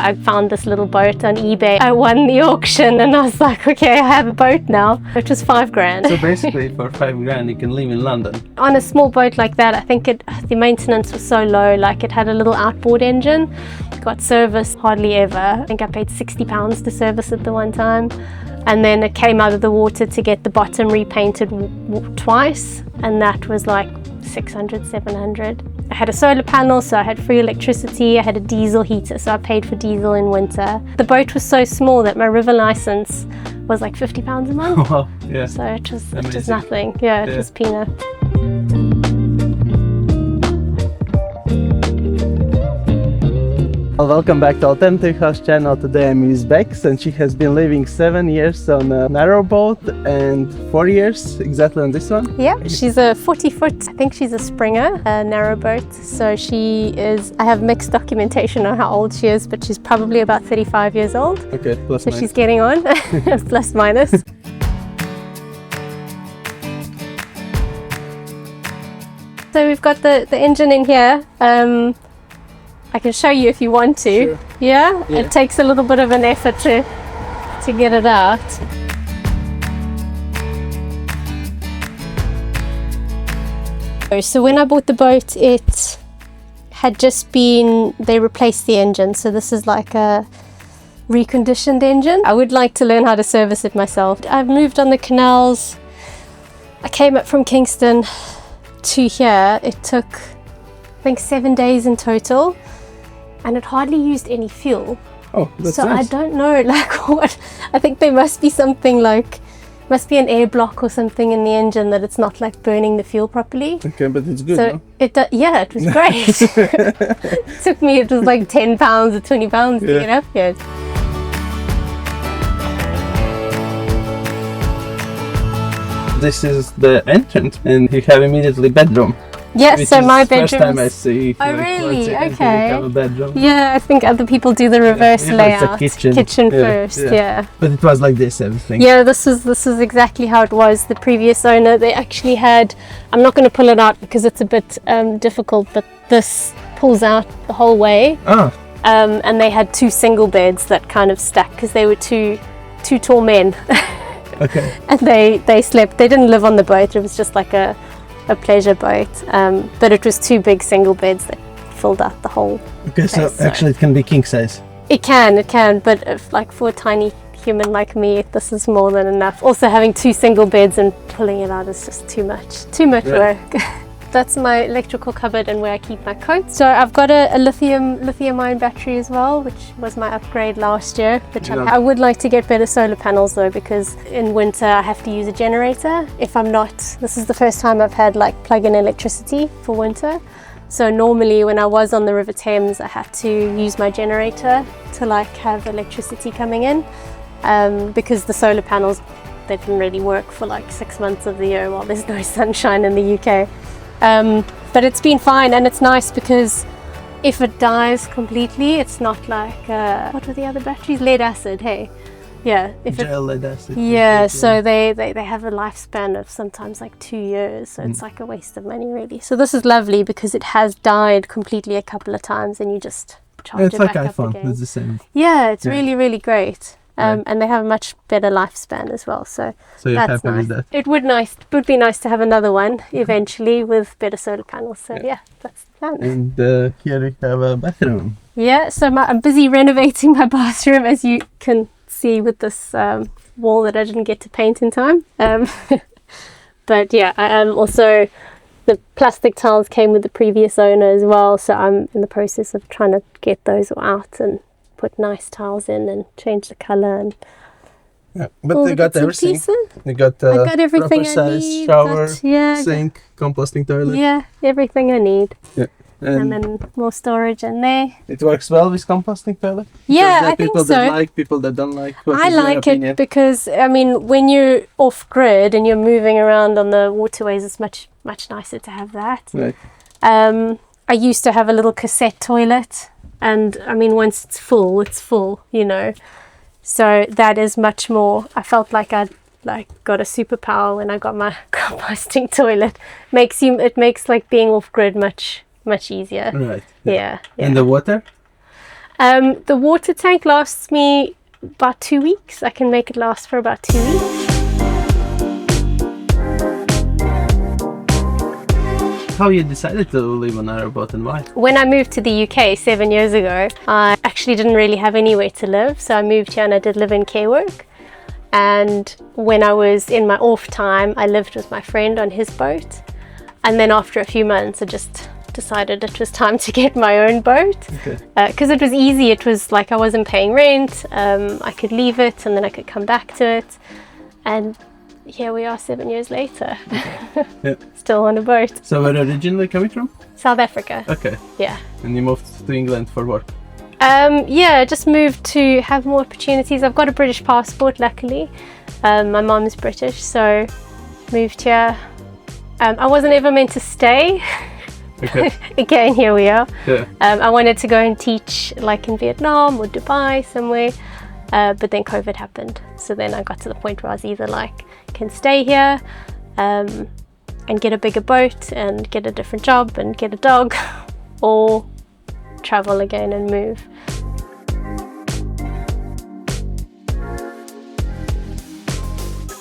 I found this little boat on eBay. I won the auction and I was like, okay, I have a boat now. It was $5,000. So basically for $5,000 you can live in London. On a small boat like that, I think the maintenance was so low. Like, it had a little outboard engine, got serviced hardly ever. I think I paid £60 to service it the one time. And then it came out of the water to get the bottom repainted twice, and that was like 600, 700. I had a solar panel, so I had free electricity. I had a diesel heater, so I paid for diesel in winter. The boat was so small that my river license was like £50 a month. Wow, yeah. So it was nothing. Yeah, it was peanuts. Welcome back to Alternative House channel. Today I'm with Bex and she has been living 7 years on a narrowboat and 4 years exactly on this one. Yeah, she's a 40-foot, I think she's a Springer, a narrowboat. So she is, I have mixed documentation on how old she is, but she's probably about 35 years old. Okay, plus so minus. She's getting on, plus minus. So we've got the engine in here. I can show you if you want to. Sure. Yeah? It takes a little bit of an effort to get it out. So when I bought the boat, it had just been, they replaced the engine. So this is like a reconditioned engine. I would like to learn how to service it myself. I've moved on the canals. I came up from Kingston to here. It took, I think, 7 days in total. And it hardly used any fuel. Oh, that's so nice. I don't know, like, what. I think there must be something like, must be an air block or something in the engine that it's not like burning the fuel properly. Okay, but it's good, so no? Yeah, it was great. It took me, it was like £10 or £20 to get up here. This is the entrance and you have immediately bedroom. Yes, so my bedroom. First time I see. Oh, really? You Okay. have a bedroom. Yeah, I think other people do the reverse layout. It's a kitchen. First, yeah. But it was like this, everything. Yeah, this is exactly how it was. The previous owner, they actually had, I'm not going to pull it out because it's a bit difficult, but this pulls out the whole way. Ah. And they had 2 single beds that kind of stacked because they were two tall men. Okay. And they slept, they didn't live on the boat, it was just like a pleasure boat, but it was 2 big single beds that filled out the whole Okay, place, so actually it can be king size. It can, but if, like, for a tiny human like me, this is more than enough. Also, having 2 single beds and pulling it out is just too much work. That's my electrical cupboard and where I keep my coats. So I've got a lithium-ion battery as well, which was my upgrade last year. Which I would like to get better solar panels though, because in winter I have to use a generator. If I'm not, this is the first time I've had like plug-in electricity for winter. So normally when I was on the River Thames, I had to use my generator to like have electricity coming in, because the solar panels, they didn't really work for like 6 months of the year while there's no sunshine in the UK. But it's been fine, and it's nice because if it dies completely, it's not like what were the other batteries? Lead acid, hey? Yeah. Gel lead acid. Yeah, so they have a lifespan of sometimes like 2 years, so it's like a waste of money really. So this is lovely because it has died completely a couple of times and you just charge it back up again. It's like iPhone, it's the same. Yeah, it's really, really great. And they have a much better lifespan as well, so you're that's happy nice. with that? It would be nice to have another one eventually with better solar panels. So yeah, that's the plan. And here we have a bathroom. Yeah, so I'm busy renovating my bathroom, as you can see with this wall that I didn't get to paint in time. But yeah, I am also, the plastic tiles came with the previous owner as well, so I'm in the process of trying to get those out and put nice tiles in and change the colour and but they got everything. They got I got everything proper I size need. shower, Yeah, sink, composting toilet. yeah, everything I need. Yeah. And then more storage in there. It works well with composting toilet? Yeah, there are I think people so. that like, people that don't like. What I is your like opinion? it because, I mean, when you're off grid and you're moving around on the waterways, it's much nicer to have that. Right. I used to have a little cassette toilet, and I mean, once it's full, you know. So that is much more, I felt like I'd got a superpower when I got my composting toilet. It makes like being off grid much easier. Right. Yeah. And the water? The water tank lasts me about 2 weeks. I can make it last for about 2 weeks. How you decided to live on a narrowboat and why? When I moved to the UK 7 years ago, I actually didn't really have anywhere to live. So I moved here and I did live in care work. And when I was in my off time, I lived with my friend on his boat. And then after a few months, I just decided it was time to get my own boat. Because it was easy. It was like I wasn't paying rent. I could leave it and then I could come back to it. And here we are 7 years later. Yeah. Still on a boat. So where originally coming from? South Africa. Okay. Yeah. And you moved to England for work? Yeah, just moved to have more opportunities. I've got a British passport, luckily. My mom's British, so moved here. I wasn't ever meant to stay. Okay. Again, here we are. Yeah. I wanted to go and teach like in Vietnam or Dubai somewhere, but then COVID happened. So then I got to the point where I was either like, can stay here and get a bigger boat and get a different job and get a dog, or travel again and move.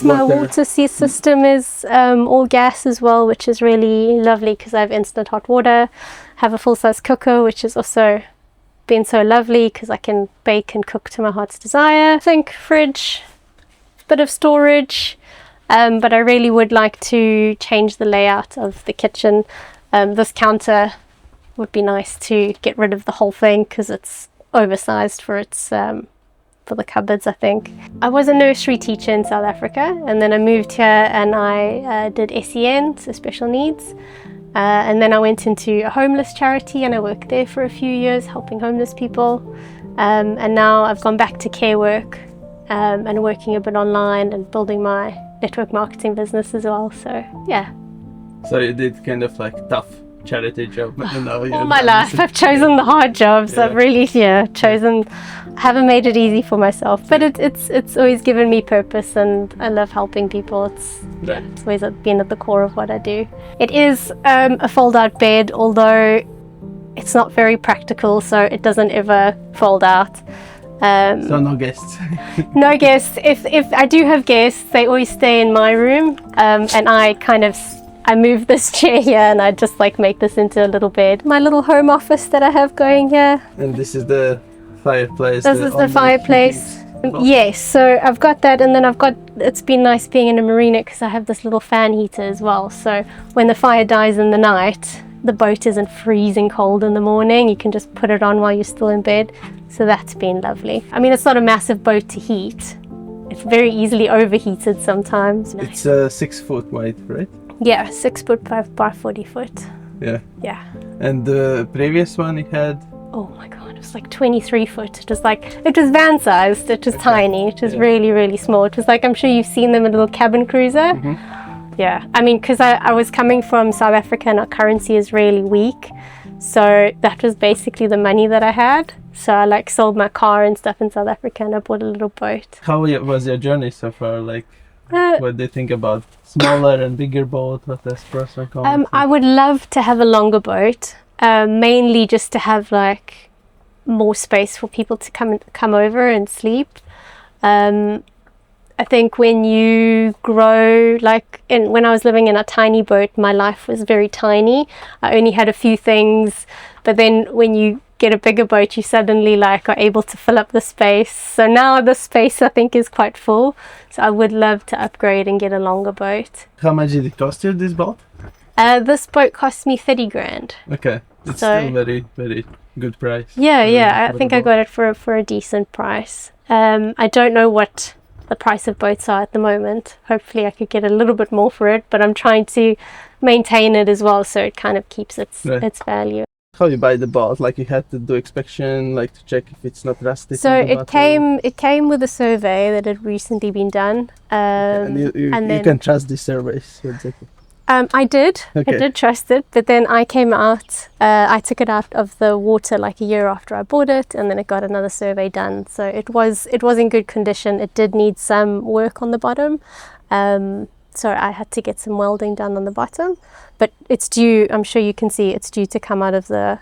My water system is all gas as well, which is really lovely because I have instant hot water. Have a full-size cooker, which has also been so lovely because I can bake and cook to my heart's desire. Sink, fridge, bit of storage, but I really would like to change the layout of the kitchen. This counter would be nice to get rid of the whole thing because it's oversized for its for the cupboards, I think. I was a nursery teacher in South Africa, and then I moved here and I did SEN, so special needs. And then I went into a homeless charity and I worked there for a few years helping homeless people. And now I've gone back to care work and working a bit online and building my network marketing business as well. So yeah. So you did kind of like tough charity job. All my life I've chosen the hard jobs. Yeah. I've really chosen. I haven't made it easy for myself, but it's always given me purpose, and I love helping people. It's always been at the core of what I do. It is a fold-out bed, although it's not very practical, so it doesn't ever fold out. So no guests. No guests. If I do have guests, they always stay in my room, and I move this chair here and I just like make this into a little bed. My little home office that I have going here. And this is the fireplace. This is the fireplace. Yes, so I've got that, and then it's been nice being in a marina because I have this little fan heater as well. So when the fire dies in the night, the boat isn't freezing cold in the morning. You can just put it on while you're still in bed. So that's been lovely. I mean, it's not a massive boat to heat. It's very easily overheated sometimes. It's 6 foot wide, right? Yeah, 6 foot by 40 foot. Yeah. Yeah. And the previous one you had? Oh my god, it was like 23 foot. It was van sized. It was tiny. It was really, really small. It was like, I'm sure you've seen them, a little cabin cruiser. Mm-hmm. Yeah, I mean, because I was coming from South Africa and our currency is really weak. So that was basically the money that I had. So I like sold my car and stuff in South Africa and I bought a little boat. How was your journey so far? Like, what do you think about smaller and bigger boat? What is pros and cons? I would love to have a longer boat, mainly just to have like more space for people to come over and sleep. I think when you grow, when I was living in a tiny boat, my life was very tiny. I only had a few things, but then when you get a bigger boat, you suddenly are able to fill up the space. So now the space I think is quite full. So I would love to upgrade and get a longer boat. How much did it cost you, this boat? This boat cost me 30 grand. Okay, it's still very, very good price. Yeah, I think I got it for a decent price. I don't know what the price of boats are at the moment. Hopefully I could get a little bit more for it, but I'm trying to maintain it as well so it kind of keeps its value. How you buy the boat? Like you had to do inspection, like to check if it's not rusty. So it came with a survey that had recently been done. And you can trust these surveys. Exactly. I did. Okay. I did trust it, but then I came out. I took it out of the water like a year after I bought it, and then it got another survey done. So it was in good condition. It did need some work on the bottom. So I had to get some welding done on the bottom, but it's due, I'm sure you can see, it's due to come out of the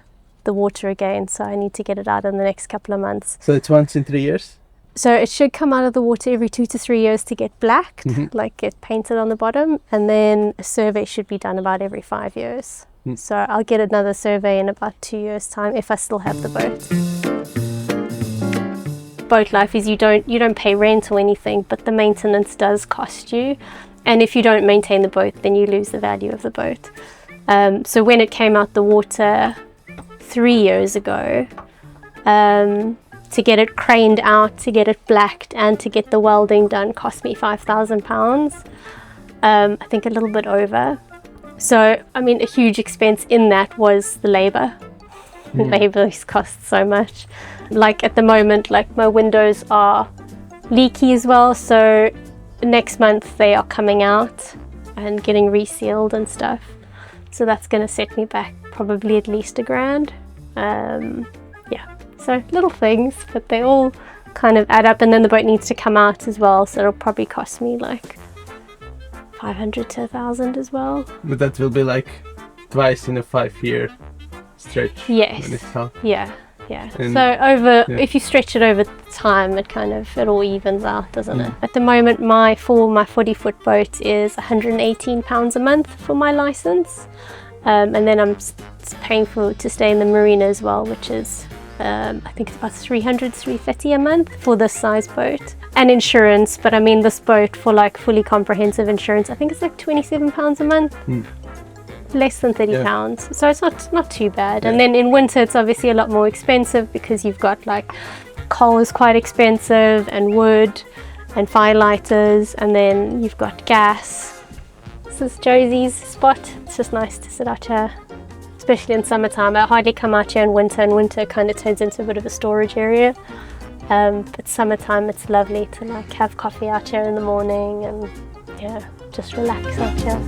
the water again, so I need to get it out in the next couple of months. So it's once in 3 years? So it should come out of the water every 2 to 3 years to get blacked, like get painted on the bottom, and then a survey should be done about every 5 years. So I'll get another survey in about 2 years' time if I still have the boat. Boat life is you don't pay rent or anything, but the maintenance does cost you, and if you don't maintain the boat, then you lose the value of the boat. So when it came out the water 3 years ago, to get it craned out, to get it blacked, and to get the welding done cost me £5,000. I think a little bit over. So, I mean, a huge expense in that was the labor. Labor costs so much. Like at the moment, like my windows are leaky as well. So next month they are coming out and getting resealed and stuff. So that's going to set me back probably at least £1,000. Yeah, so little things, but they all kind of add up, and then the boat needs to come out as well, so it'll probably cost me like 500 to 1,000 as well. But that will be like twice in a 5-year stretch. Yes. Yeah. And so if you stretch it over time, it all evens out, doesn't it? At the moment, my 40-foot boat is £118 a month for my license, and then I'm paying to stay in the marina as well, which is I think it's about £330 a month for this size boat, and insurance. But I mean, this boat for like fully comprehensive insurance, I think it's like £27 a month. Less than £30, so it's not too bad. And then in winter it's obviously a lot more expensive because you've got like coal is quite expensive, and wood and firelighters, and then you've got gas. This is Josie's spot. It's just nice to sit out here, especially in summertime. I hardly come out here in winter, and winter kind of turns into a bit of a storage area. But summertime it's lovely to like have coffee out here in the morning and just relax out here.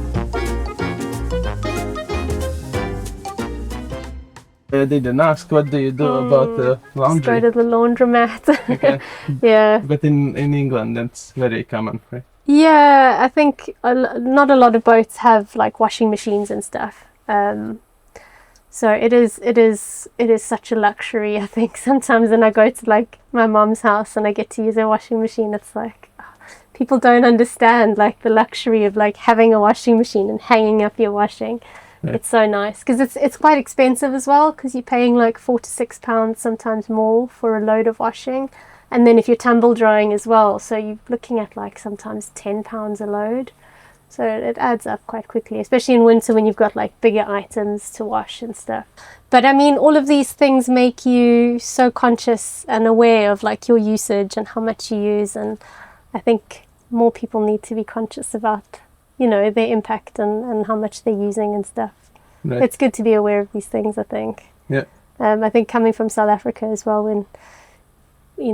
I didn't ask, what do you do about the laundry? Just go to the laundromat. Okay. Yeah. But in England that's very common, right? Yeah, I think not a lot of boats have like washing machines and stuff. So it is such a luxury. I think sometimes when I go to like my mom's house and I get to use a washing machine, it's like people don't understand like the luxury of like having a washing machine and hanging up your washing. Right. It's so nice because it's quite expensive as well, because you're paying like £4 to £6, sometimes more, for a load of washing, and then if you're tumble drying as well, so you're looking at like sometimes £10 a load. So it adds up quite quickly, especially in winter when you've got like bigger items to wash and stuff. But I mean, all of these things make you so conscious and aware of like your usage and how much you use, and I think more people need to be conscious about their impact and how much they're using and stuff. Right. It's good to be aware of these things, I think. Yeah. I think coming from South Africa as well, when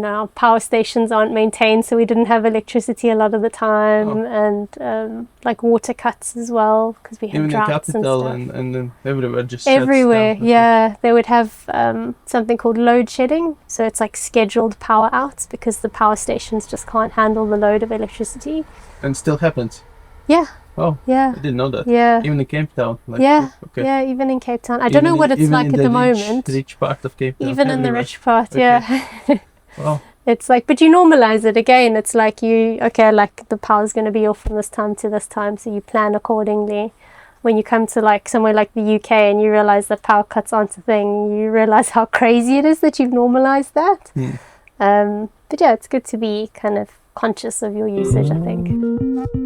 our power stations aren't maintained, so we didn't have electricity a lot of the time, and like water cuts as well, because we had droughts and stuff. And then everywhere just everywhere, shuts down. Yeah. They would have something called load shedding, so it's like scheduled power outs because the power stations just can't handle the load of electricity. And still happens. Yeah. Oh, yeah. I didn't know that. Yeah. Even in Cape Town. Like, yeah. Okay. Yeah, even in Cape Town. I don't know what it's like at the moment. Rich part of Cape Town. Even in the rich part, yeah. Wow. It's like, but you normalize it again. It's like like the power's going to be off from this time to this time, so you plan accordingly. When you come to like somewhere like the UK and you realize that power cuts aren't a thing, you realize how crazy it is that you've normalized that. But yeah, it's good to be kind of conscious of your usage, I think.